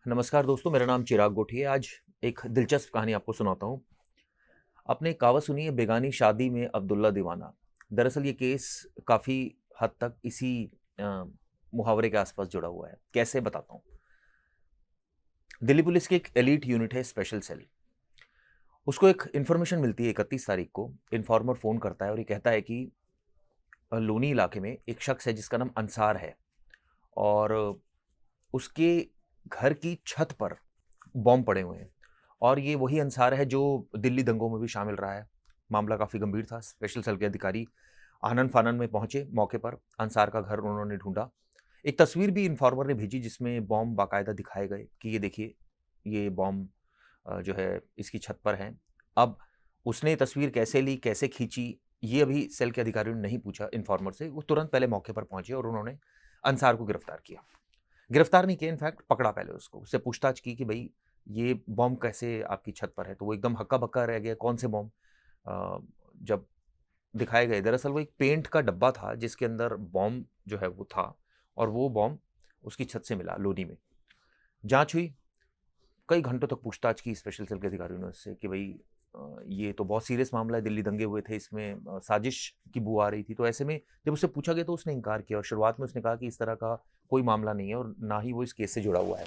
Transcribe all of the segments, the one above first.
नमस्कार दोस्तों, मेरा नाम चिराग गोठी है। आज एक दिलचस्प कहानी आपको सुनाता हूँ। आपने एक कहावत सुनी है, बेगानी शादी में अब्दुल्ला दीवाना। दरअसल ये केस काफ़ी हद तक इसी अ, मुहावरे के आसपास जुड़ा हुआ है। कैसे बताता हूँ। दिल्ली पुलिस की एक एलीट यूनिट है, स्पेशल सेल। उसको एक इन्फॉर्मेशन मिलती है 31 तारीख को। इन्फॉर्मर फ़ोन करता है और ये कहता है कि लोनी इलाके में एक शख्स है जिसका नाम अंसार है और उसके घर की छत पर बॉम्ब पड़े हुए हैं। और ये वही अंसार है जो दिल्ली दंगों में भी शामिल रहा है। मामला काफ़ी गंभीर था। स्पेशल सेल के अधिकारी आनन-फानन में पहुंचे मौके पर। अंसार का घर उन्होंने ढूंढा। एक तस्वीर भी इन्फॉर्मर ने भेजी जिसमें बॉम्ब बाकायदा दिखाए गए कि ये देखिए, ये बॉम्ब जो है इसकी छत पर है। अब उसने तस्वीर कैसे ली, कैसे खींची, ये अभी सेल के अधिकारियों ने नहीं पूछा इन्फॉर्मर से। वो तुरंत पहले मौके पर पहुंचे और उन्होंने अंसार को गिरफ्तार किया। गिरफ्तार नहीं किया, इनफैक्ट पकड़ा पहले उसको। उससे पूछताछ की कि भई ये बॉम्ब कैसे आपकी छत पर है? तो वो एकदम हक्का-बक्का रह गया, कौन से बॉम्ब? अ, जब दिखाए गए, दरअसल वो एक पेंट का डब्बा था जिसके अंदर बॉम्ब जो है वो था और वो बॉम्ब उसकी छत से मिला लोनी में। जाँच हुई, कई घंटों तक पूछताछ की स्पेशल सेल के अधिकारियों ने उससे कि भई ये तो बहुत सीरियस मामला है, दिल्ली दंगे हुए थे, इसमें साजिश की बू आ रही थी। तो ऐसे में जब उससे पूछा गया तो उसने इनकार किया और शुरुआत में उसने कहा कि इस तरह का कोई मामला नहीं है और ना ही वो इस केस से जुड़ा हुआ है।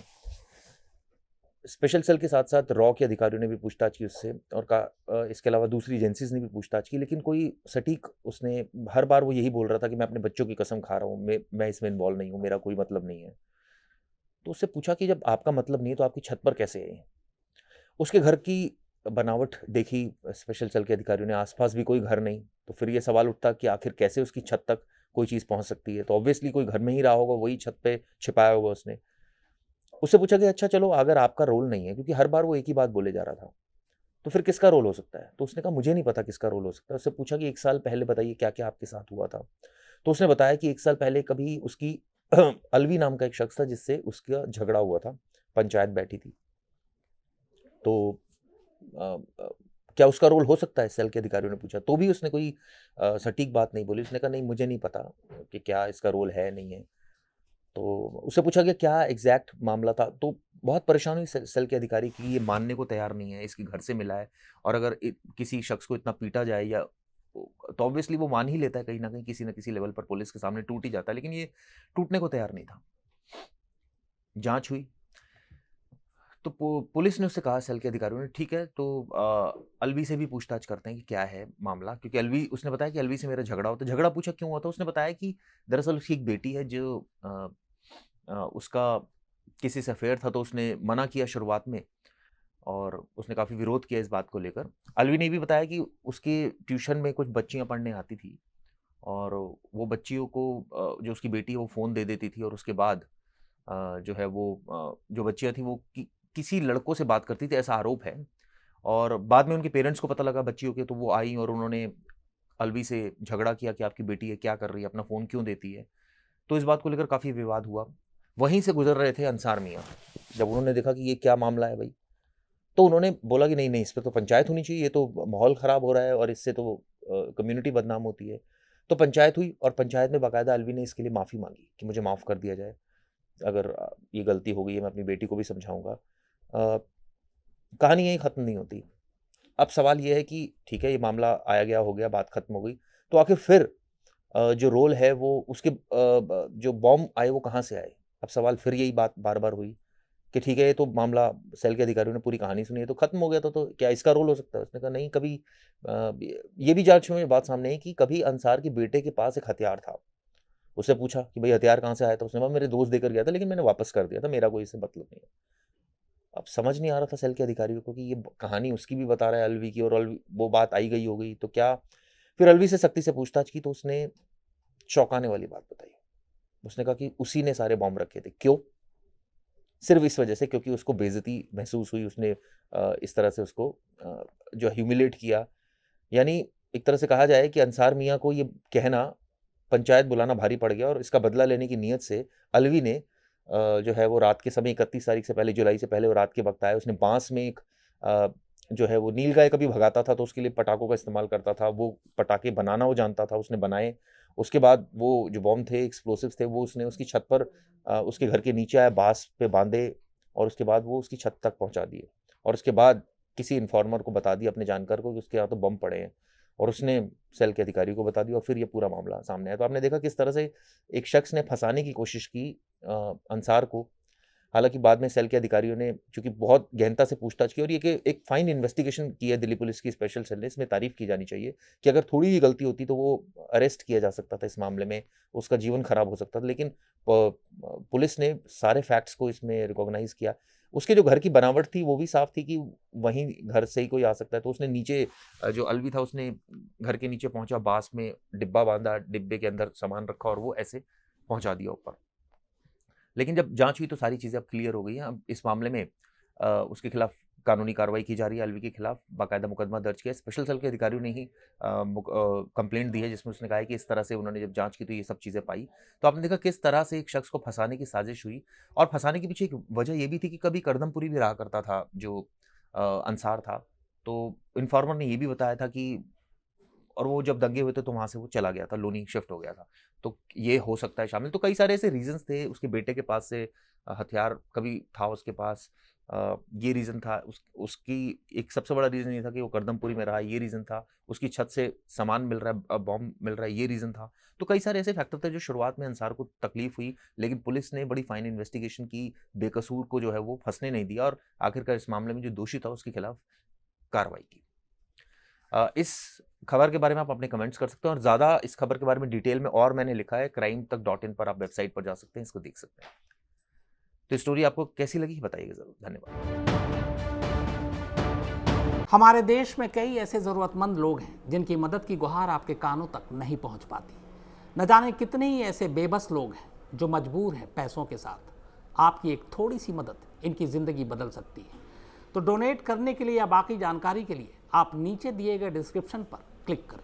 स्पेशल सेल के साथ-साथ रॉ के अधिकारियों ने भी पूछताछ की उससे और कहा इसके अलावा दूसरी एजेंसीज़ ने भी पूछताछ की, लेकिन कोई सटीक उसने हर बार वो यही बोल रहा था कि मैं अपने बच्चों की कसम खा रहा हूँ, मैं इसमें इन्वॉल्व नहीं हूँ, मेरा कोई मतलब नहीं है। तो उससे पूछा कि जब आपका मतलब नहीं है तो आपकी छत पर कैसे है? उसके घर की बनावट देखी स्पेशल सेल के अधिकारियों ने, आस-पास भी कोई घर नहीं, तो फिर ये सवाल उठता कि आखिर कैसे उसकी छत तक कोई चीज़ पहुँच सकती है? तो ऑब्वियसली कोई घर में ही रहा होगा, वही छत पे छिपाया होगा उसने। उससे पूछा कि अच्छा चलो अगर आपका रोल नहीं है, क्योंकि हर बार वो एक ही बात बोले जा रहा था, तो फिर किसका रोल हो सकता है? तो उसने कहा मुझे नहीं पता किसका रोल हो सकता है। उससे पूछा कि 1 साल पहले बताइए क्या-क्या आपके साथ हुआ था? तो उसने बताया कि 1 साल पहले कभी उसकी अलवी नाम का एक शख्स था जिससे उसका झगड़ा हुआ था, पंचायत बैठी थी। तो अ अ, क्या उसका रोल हो सकता है? सेल के अधिकारियों ने पूछा। तो भी उसने कोई सटीक बात नहीं बोली। उसने कहा नहीं मुझे नहीं पता कि क्या इसका रोल है, नहीं है। तो उससे पूछा गया क्या एग्ज़ैक्ट मामला था? तो बहुत परेशान हुई सेल के अधिकारी कि ये मानने को तैयार नहीं है, इसके घर से मिला है और अगर किसी शख्स को इतना पीटा जाए या तो ऑब्वियसली वो मान ही लेता है कहीं न कहीं, किसी न किसी लेवल पर पुलिस के सामने टूट ही जाता है, लेकिन ये टूटने को तैयार नहीं था। जाँच हुई, तो पुलिस ने उससे कहा, सेल के अधिकारियों ने, ठीक है तो अलवी से भी पूछताछ करते हैं कि क्या है मामला, क्योंकि अलवी, उसने बताया कि अलवी से मेरा झगड़ा हुआ। तो झगड़ा पूछा क्यों हुआ? तो उसने बताया कि दरअसल उसकी एक बेटी है जो उसका किसी से अफेयर था, तो उसने मना किया शुरुआत में और उसने काफ़ी विरोध किया इस बात को लेकर। अलवी ने ये भी बताया कि उसके ट्यूशन में कुछ बच्चियाँ पढ़ने आती थी और वो बच्चियों को जो उसकी बेटी है वो फ़ोन दे देती थी और उसके बाद जो है वो जो बच्चियाँ थी वो किसी लड़कों से बात करती थी, ऐसा आरोप है। और बाद में उनके पेरेंट्स को पता लगा बच्चियों के, तो वो आई और उन्होंने अलवी से झगड़ा किया कि आपकी बेटी है, क्या कर रही है, अपना फ़ोन क्यों देती है? तो इस बात को लेकर काफ़ी विवाद हुआ। वहीं से गुज़र रहे थे अंसार मियाँ। जब उन्होंने देखा कि ये क्या मामला है भई, तो उन्होंने बोला कि नहीं, नहीं, इस पे तो पंचायत होनी चाहिए, ये तो माहौल ख़राब हो रहा है और इससे तो कम्युनिटी बदनाम होती है। तो पंचायत हुई और पंचायत में बाकायदा अलवी ने इसके लिए माफ़ी माँगी कि मुझे माफ़ कर दिया जाए। अगर ये गलती हो गई है, मैं अपनी बेटी को भी समझाऊँगा। कहानी यहीं ख़त्म नहीं होती। अब सवाल ये है कि ठीक है, ये मामला आया गया हो गया, बात ख़त्म हो गई। तो आखिर फिर जो रोल है वो उसके जो बॉम्ब आए वो कहाँ से आए? अब सवाल फिर यही बात बार-बार हुई कि ठीक है, ये तो मामला सेल के अधिकारियों ने पूरी कहानी सुनी है, तो खत्म हो गया था, तो क्या इसका रोल हो सकता है? उसने कहा नहीं, कभी ये भी जाँच में बात सामने आई कि कभी अंसार के बेटे के पास एक हथियार था। उससे पूछा कि भई हथियार कहाँ से आया था? उसने कहा मेरे दोस्त देकर गया था, लेकिन मैंने वापस कर दिया था, मेरा कोई इससे मतलब नहीं है। अब समझ नहीं आ रहा था सेल के अधिकारियों को कि ये कहानी उसकी भी बता रहा है अलवी की, और अलवी वो बात आई गई हो गई, तो क्या? फिर अलवी से सख्ती से पूछताछ की तो उसने चौंकाने वाली बात बताई। उसने कहा कि उसी ने सारे बॉम्ब रखे थे। क्यों? सिर्फ़ इस वजह से क्योंकि उसको बेइज़्ज़ती महसूस हुई, उसने इस तरह से उसको जो ह्यूमिलिएट किया। यानी एक तरह से कहा जाए कि अंसार मियाँ को ये कहना, पंचायत बुलाना भारी पड़ गया और इसका बदला लेने की नीयत से अलवी ने जो है वो रात के समय 31 तारीख से पहले, जुलाई से पहले वो रात के वक़्त आया। उसने बाँस में एक जो है वो नीलगाय कभी भगाता था तो उसके लिए पटाखों का इस्तेमाल करता था। वो पटाखे बनाना वो जानता था, उसने बनाए। उसके बाद वो जो बॉम्ब थे, एक्सप्लोसिव्स थे, वो उसने उसकी छत पर उसके घर के नीचे आया, बाँस पे बाँधे और उसके बाद वो उसकी छत तक पहुंचा दिए, और उसके बाद किसी इन्फॉर्मर को बता दिया, अपने जानकार को, कि उसके यहाँ तो बम पड़े हैं, और उसने सेल के अधिकारी को बता दिया, और फिर ये पूरा मामला सामने आया। तो आपने देखा किस तरह से एक शख्स ने फंसाने की कोशिश की अंसार को। हालांकि बाद में सेल के अधिकारियों ने चूंकि बहुत गहनता से पूछताछ की, और ये कि एक फाइन इन्वेस्टिगेशन की है दिल्ली पुलिस की स्पेशल सेल ने, इसमें तारीफ की जानी चाहिए कि अगर थोड़ी ही गलती होती तो वो अरेस्ट किया जा सकता था इस मामले में, उसका जीवन खराब हो सकता था। लेकिन पुलिस ने सारे फैक्ट्स को इसमें रिकॉग्नाइज किया। उसके जो घर की बनावट थी वो भी साफ थी कि वहीं घर से ही कोई आ सकता है। तो उसने नीचे जो अलवी था, उसने घर के नीचे पहुंचा, बांस में डिब्बा बांधा, डिब्बे के अंदर सामान रखा, और वो ऐसे पहुंचा दिया ऊपर। लेकिन जब जांच हुई तो सारी चीज़ें अब क्लियर हो गई हैं। अब इस मामले में उसके खिलाफ कानूनी कार्रवाई की जा रही है। अलवी के खिलाफ बाकायदा मुकदमा दर्ज किया। स्पेशल सेल के अधिकारियों ने ही कंप्लेंट दी है, जिसमें उसने कहा है कि इस तरह से उन्होंने जब जांच की तो ये सब चीज़ें पाई। तो आपने देखा किस तरह से एक शख्स को फंसाने की साजिश हुई, और फंसाने के पीछे एक वजह ये भी थी कि कभी करदमपुरी भी रहा करता था जो अंसार था। तो इन्फॉर्मर ने ये भी बताया था कि, और वो जब दंगे हुए थे तो वहाँ से वो चला गया था, लोनी शिफ्ट हो गया था। तो ये हो सकता है शामिल। तो कई सारे ऐसे रीज़न्स थे। उसके बेटे के पास से हथियार कभी था उसके पास, ये रीज़न था। उसकी एक सबसे बड़ा रीज़न ये था कि वो करदमपुरी में रहा, ये रीज़न था। उसकी छत से सामान मिल रहा है, बॉम्ब मिल रहा है, ये रीज़न था। तो कई सारे ऐसे फैक्टर थे जो शुरुआत में अंसार को तकलीफ हुई, लेकिन पुलिस ने बड़ी फाइन इन्वेस्टिगेशन की, बेकसूर को जो है वो फंसने नहीं दिया, और आखिरकार इस मामले में जो दोषी था उसके खिलाफ कार्रवाई की। इस खबर के बारे में आप अपने कमेंट्स कर सकते हैं, और ज़्यादा इस खबर के बारे में डिटेल में और मैंने लिखा है crimetak.in पर, आप वेबसाइट पर जा सकते हैं, इसको देख सकते हैं। तो स्टोरी आपको कैसी लगी बताइएगा ज़रूर। धन्यवाद। हमारे देश में कई ऐसे ज़रूरतमंद लोग हैं जिनकी मदद की गुहार आपके कानों तक नहीं पहुंच पाती। न जाने कितने ही ऐसे बेबस लोग हैं जो मजबूर हैं पैसों के साथ। आपकी एक थोड़ी सी मदद इनकी ज़िंदगी बदल सकती है। तो डोनेट करने के लिए या बाकी जानकारी के लिए आप नीचे दिए गए डिस्क्रिप्शन पर क्लिक करें।